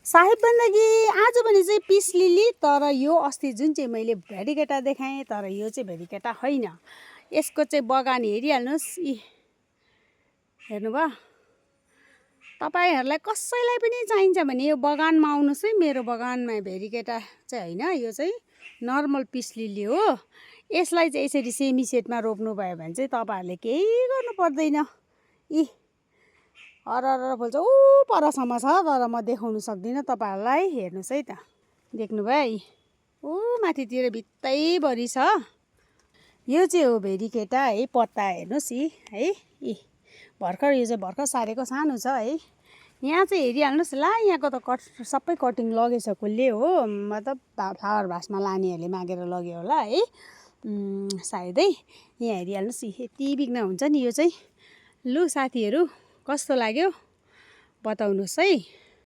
साहेब बन्दगी आज भने चाहिँ पिस लिली, तर यो अस्ति जुन चाहिँ मैले भेरिकेटा देखाएँ, तर यो चाहिँ भेरिकेटा होइन। यसको चाहिँ बगान हेरिहाल्नुहोस्। हेर्नुभयो? तपाईँहरूलाई कसैलाई पनि चाहिन्छ भने यो बगानमा आउनुहोस् है। मेरो बगानमा भेरिकेटा चाहिँ होइन, यो चाहिँ नर्मल पिस लिली हो। यसलाई चाहिँ यसरी सेमी सेटमा रोप्नु भयो भने चाहिँ तपाईँहरूले केही गर्नु पर्दैन। अरर फुल्छ, ऊ परसम्म छ, तर म देखाउनु सक्दिनँ तपाईँहरूलाई। हेर्नुहोस् है त, देख्नुभयो? ऊ माथितिर भित्तैभरि छ। यो चाहिँ हो भेरिकेटा है। पत्ता हेर्नुहोस् है। भर्खर यो चाहिँ भर्खर सारेको सानो छ है। यहाँ चाहिँ हेरिहाल्नुहोस् ला, यहाँको त सबै कटिङ लगेछ कसले हो, मतलब फ्लावर भासमा लानेहरूले मागेर लग्यो होला है सायदै। यहाँ हेरिहाल्नुहोस्, यति बिघ्न हुन्छ नि यो चाहिँ। लु साथीहरू, कस्तो लाग्यो बताउनुहोस् है।